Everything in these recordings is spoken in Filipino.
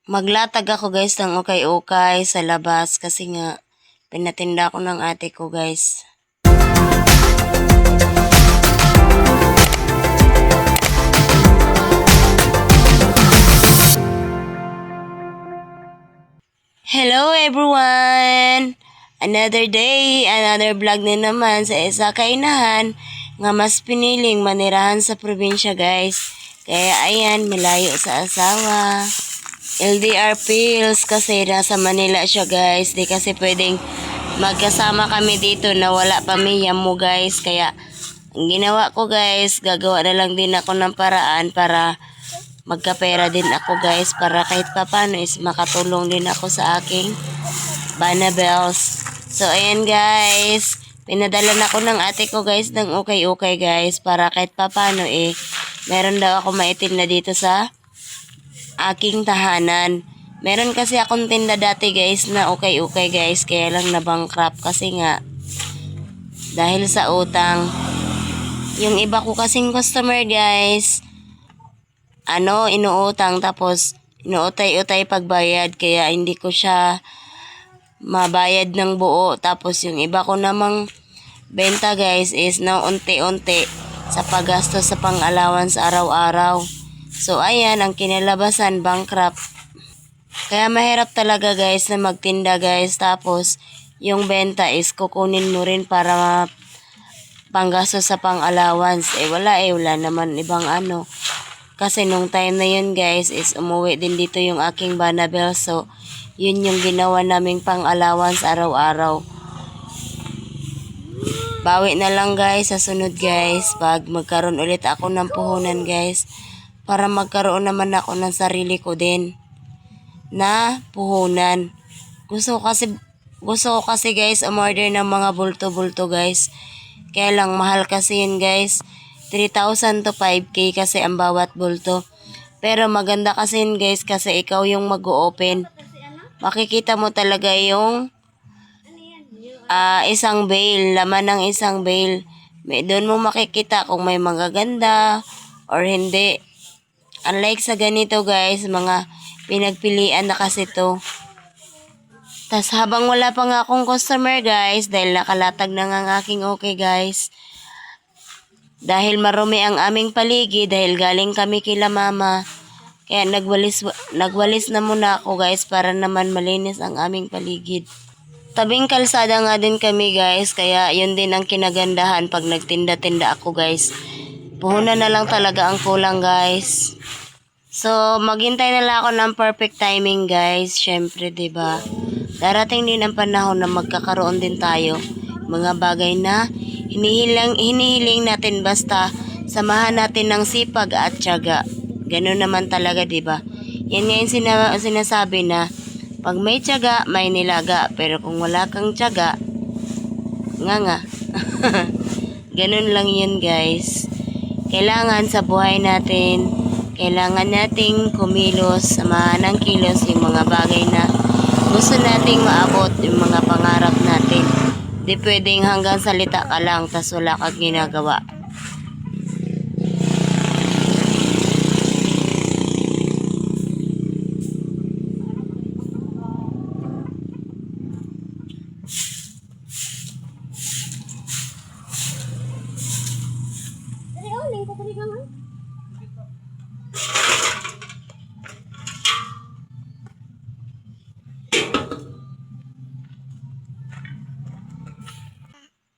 Maglatag ako guys ng ukay-ukay sa labas kasi nga pinatinda ko ng ate ko guys. Hello everyone! Another day, another vlog na naman sa isa kainahan nga mas piniling manirahan sa probinsya guys. Kaya ayan, malayo sa asawa. LDR pills kasi nasa Manila siya guys. Di kasi pwedeng magkasama kami dito na wala pamilya mo guys. Kaya ang ginawa ko guys, gagawa na lang din ako ng paraan para magkapera din ako guys. Para kahit papano is makatulong din ako sa aking Banabels. So ayan guys, pinadala na ako ng ate ko guys ng ukay-ukay guys. Para kahit papano meron daw ako maitinda dito sa aking tahanan. Meron kasi akong tinda dati guys na ukay-ukay guys, kaya lang na-bankrupt kasi nga dahil sa utang. Yung iba ko kasing customer guys, inuutang tapos inuutay-utay pagbayad kaya hindi ko siya mabayad ng buo. Tapos yung iba ko namang benta guys is na unti-unti sa paggastos sa pang-allowance araw-araw. So ayan, ang kinalabasan, bankrupt. Kaya mahirap talaga guys na magtinda guys. Tapos yung benta is kukunin mo rin para panggastos sa pang-allowance. Wala naman ibang ano. Kasi nung time na yun guys is umuwi din dito yung aking Banabel. So yun yung ginawa naming pang-allowance araw-araw. Bawi na lang guys sa sunod guys pag magkaroon ulit ako ng puhunan guys. Para magkaroon naman ako ng sarili ko din na puhunan. Gusto ko kasi guys umorder ng mga bulto-bulto guys. Kaya lang mahal kasi yun guys. 3,000 to 5K kasi ang bawat bulto. Pero maganda kasi yun guys kasi ikaw yung mag-o-open. Makikita mo talaga yung isang bale, laman ng isang bale. Doon mo makikita kung may magaganda or hindi. Unlike sa ganito guys, mga pinagpilian na kasi to. Tas habang wala pa nga akong customer guys, dahil nakalatag na nga ang aking okay guys. Dahil marumi ang aming paligid, dahil galing kami kila mama. Kaya nagwalis na muna ako guys para naman malinis ang aming paligid. Tabing kalsada nga din kami guys, kaya yun din ang kinagandahan pag nagtinda-tinda ako guys. Puhunan na lang talaga ang kulang guys. So, maghintay na lang ako ng perfect timing guys. Syempre, 'di ba? Darating din ang panahon na magkakaroon din tayo mga bagay na hinihiling natin basta samahan natin ng sipag at tiyaga. Ganun naman talaga, 'di ba? Yan nga yung sinasabi na pag may tiyaga, may nilaga. Pero kung wala kang tiyaga, nga. Ganun lang yun guys. Kailangan sa buhay natin, kailangan nating kumilos, samahan ng kilos yung mga bagay na gusto nating maabot, yung mga pangarap natin. Di pwedeng hanggang salita ka lang tas wala kang ginagawa.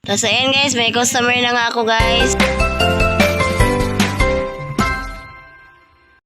Tapos ayan guys, may customer na nga ako guys.